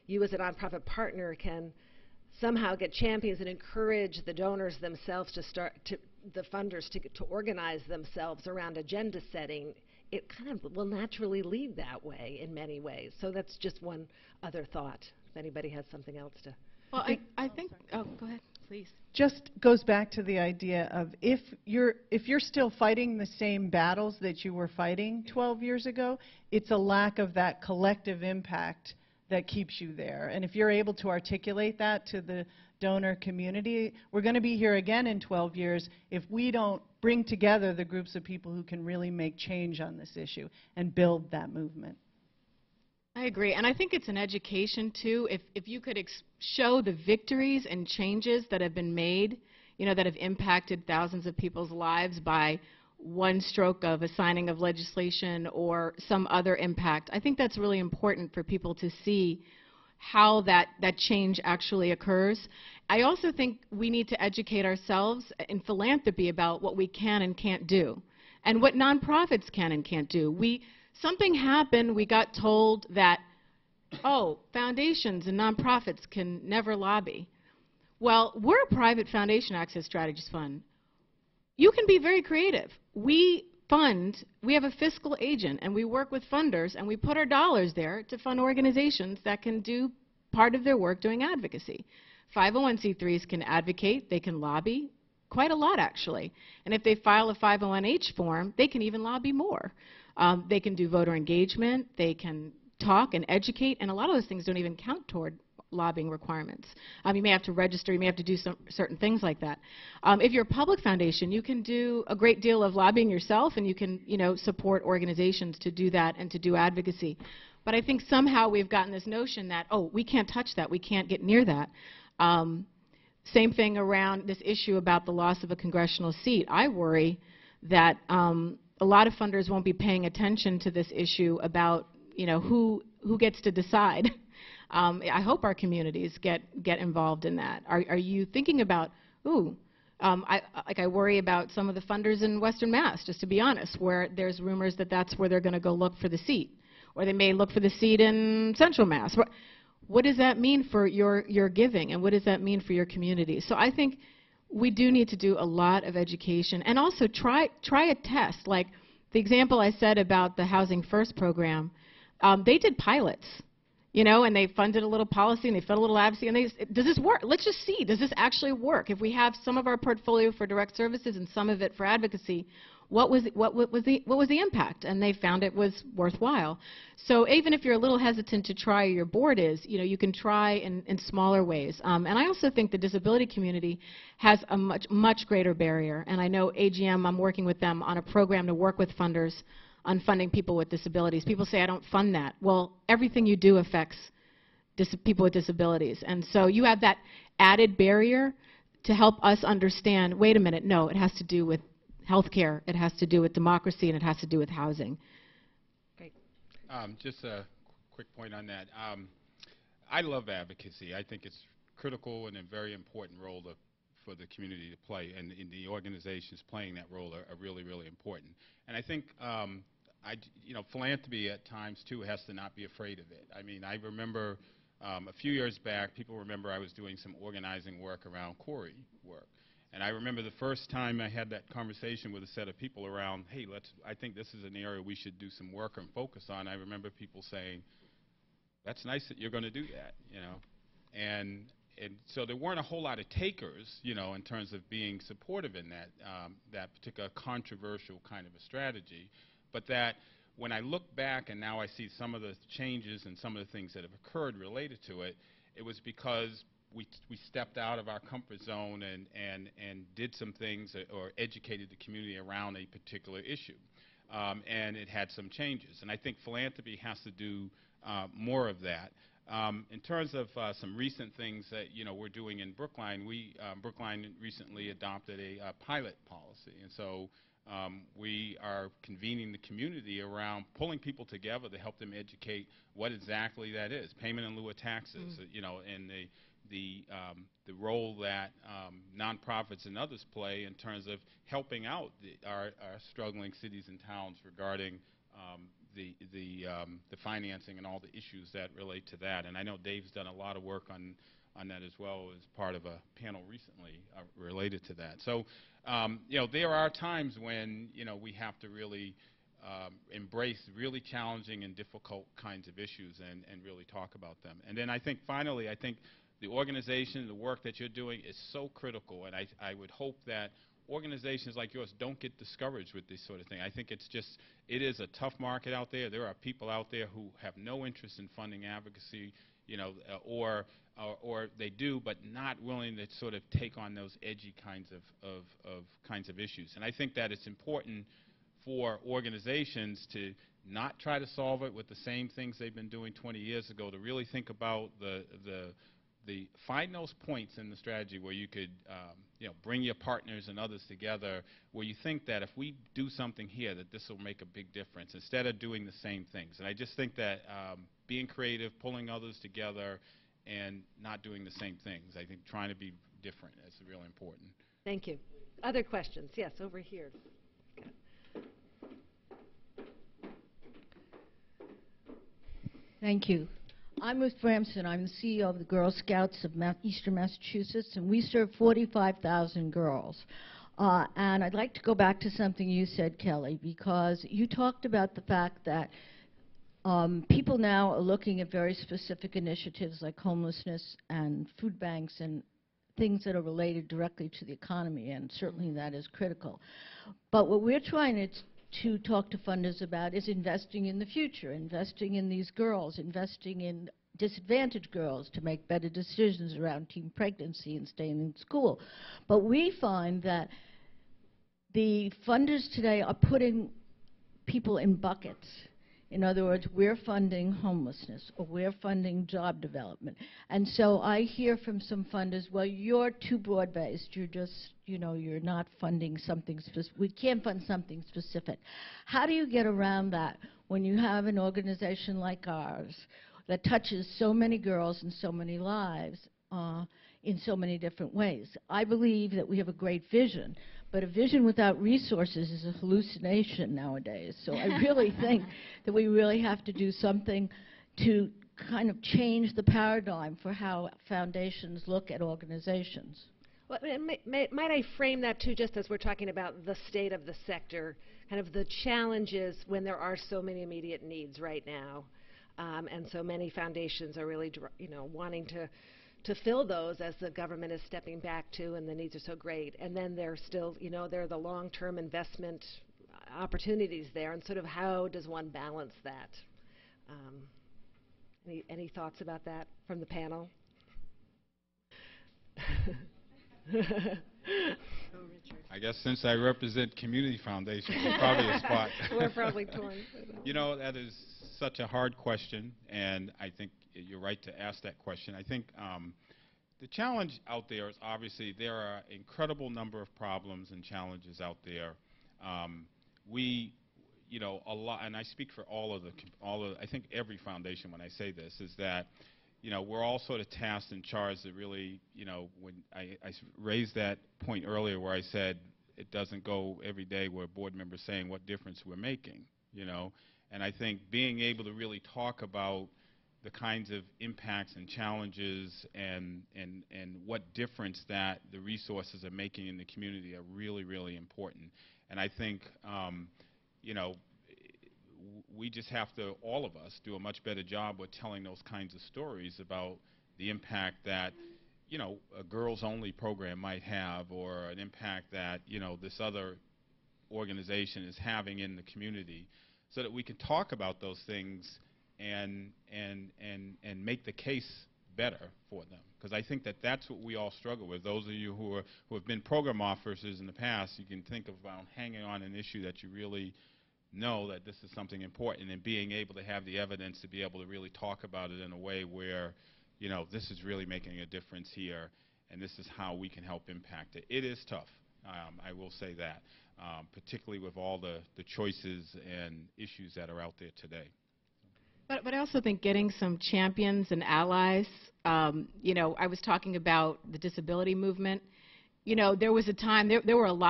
you as a nonprofit partner can somehow get champions and encourage the donors themselves the funders to organize themselves around agenda setting, it kind of will naturally lead that way in many ways. So that's just one other thought, if anybody has something else to. Well, I think, oh, go ahead, please. Just goes back to the idea of if you're still fighting the same battles that you were fighting 12 years ago, it's a lack of that collective impact that keeps you there. And if you're able to articulate that to the donor community, we're going to be here again in 12 years if we don't bring together the groups of people who can really make change on this issue and build that movement. I agree, and I think it's an education too. If you could show the victories and changes that have been made, you know, that have impacted thousands of people's lives by one stroke of a signing of legislation or some other impact, I think that's really important for people to see how that change actually occurs. I also think we need to educate ourselves in philanthropy about what we can and can't do, and what nonprofits can and can't do. Something happened, we got told that, oh, foundations and nonprofits can never lobby. Well, we're a private foundation access strategies fund. You can be very creative. We have a fiscal agent, and we work with funders, and we put our dollars there to fund organizations that can do part of their work doing advocacy. 501c3s can advocate, they can lobby, quite a lot actually. And if they file a 501h form, they can even lobby more. They can do voter engagement, they can talk and educate, and a lot of those things don't even count toward lobbying requirements. You may have to register, you may have to do some certain things like that. If you're a public foundation, you can do a great deal of lobbying yourself, and you can, you know, support organizations to do that and to do advocacy. But I think somehow we've gotten this notion that, oh, we can't touch that, we can't get near that. Same thing around this issue about the loss of a congressional seat. I worry that a lot of funders won't be paying attention to this issue about, you know, who gets to decide. I hope our communities get involved in that. Are you thinking about, I worry about some of the funders in Western Mass, just to be honest, where there's rumors that that's where they're going to go look for the seat, or they may look for the seat in Central Mass. What does that mean for your giving, and what does that mean for your community? So I think we do need to do a lot of education, and also try a test. Like the example I said about the Housing First program, they did pilots, you know, and they funded a little policy and they funded a little advocacy, and does this work? Let's just see, does this actually work? If we have some of our portfolio for direct services and some of it for advocacy, what was the impact? And they found it was worthwhile. So even if you're a little hesitant to try, your board is, you know, you can try in smaller ways. And I also think the disability community has a much greater barrier. And I know AGM, I'm working with them on a program to work with funders on funding people with disabilities. People say, I don't fund that. Well, everything you do affects people with disabilities. And so you have that added barrier to help us understand, wait a minute, no, it has to do with healthcare, it has to do with democracy, and it has to do with housing. Great. Just a quick point on that. I love advocacy. I think it's critical and a very important role for the community to play, and the organizations playing that role are really, really important. And I think philanthropy at times too has to not be afraid of it. I mean, I remember a few years back, people remember I was doing some organizing work around Corey work. And I remember the first time I had that conversation with a set of people around, hey, I think this is an area we should do some work and focus on. I remember people saying, that's nice that you're going to do that, you know. And so there weren't a whole lot of takers, you know, in terms of being supportive in that particular controversial kind of a strategy. But that when I look back and now I see some of the changes and some of the things that have occurred related to it, it was because we stepped out of our comfort zone and did some things or educated the community around a particular issue. And it had some changes. And I think philanthropy has to do more of that. In terms of some recent things that, you know, we're doing in Brookline, Brookline recently adopted a pilot policy. And so we are convening the community around pulling people together to help them educate what exactly that is, payment in lieu of taxes, you know, and the role that nonprofits and others play in terms of helping out our struggling cities and towns regarding the financing and all the issues that relate to that. And I know Dave's done a lot of work on that as well as part of a panel recently related to that. So, you know, there are times when, you know, we have to really embrace really challenging and difficult kinds of issues and really talk about them. And then I think finally, I think the organization, the work that you're doing is so critical, and I would hope that organizations like yours don't get discouraged with this sort of thing. I think it's just, it is a tough market out there. There are people out there who have no interest in funding advocacy, you know, or they do, but not willing to sort of take on those edgy kinds of issues. And I think that it's important for organizations to not try to solve it with the same things they've been doing 20 years ago, to really think about find those points in the strategy where you could you know, bring your partners and others together, where you think that if we do something here, that this will make a big difference, instead of doing the same things. And I just think that being creative, pulling others together, and not doing the same things, I think trying to be different is really important. Thank you. Other questions? Yes, over here. Thank you. I'm Ruth Bramson. I'm the CEO of the Girl Scouts of Eastern Massachusetts, and we serve 45,000 girls. And I'd like to go back to something you said, Kelly, because you talked about the fact that people now are looking at very specific initiatives like homelessness and food banks and things that are related directly to the economy, and certainly that is critical. But what we're trying to talk to funders about is investing in the future, investing in these girls, investing in disadvantaged girls to make better decisions around teen pregnancy and staying in school. But we find that the funders today are putting people in buckets. In other words, we're funding homelessness, or we're funding job development. And so I hear from some funders, well, you're too broad-based. You're just, you know, you're not funding something specific. We can't fund something specific. How do you get around that when you have an organization like ours that touches so many girls and so many lives in so many different ways? I believe that we have a great vision, but a vision without resources is a hallucination nowadays. So I really think that we really have to do something to kind of change the paradigm for how foundations look at organizations. Well, might I frame that too, just as we're talking about the state of the sector, kind of the challenges when there are so many immediate needs right now, and so many foundations are really, you know, wanting to fill those as the government is stepping back to, and the needs are so great. And then there's still, you know, there are the long-term investment opportunities there, and sort of how does one balance that? Any thoughts about that from the panel? I guess since I represent community foundations, it's probably a spot. We're probably torn. You know, that is such a hard question, and I think you're right to ask that question. I think the challenge out there is, obviously there are an incredible number of problems and challenges out there. We, you know, a lot, and I speak for I think every foundation when I say this, is that, you know, we're all sort of tasked and charged to really, you know, when I raised that point earlier where I said it doesn't go every day where board members saying what difference we're making, you know. And I think being able to really talk about the kinds of impacts and challenges and what difference that the resources are making in the community are really, really important. And I think, you know, we just have to, all of us, do a much better job with telling those kinds of stories about the impact that, you know, a girls-only program might have, or an impact that, you know, this other organization is having in the community, so that we can talk about those things and make the case better for them. Because I think that that's what we all struggle with. Those of you who have been program officers in the past, you can think about hanging on an issue that you really know that this is something important, and being able to have the evidence to be able to really talk about it in a way where, you know, this is really making a difference here, and this is how we can help impact it. It is tough, I will say that, particularly with all the choices and issues that are out there today. But I also think getting some champions and allies, you know, I was talking about the disability movement. You know, there was a time, there were a lot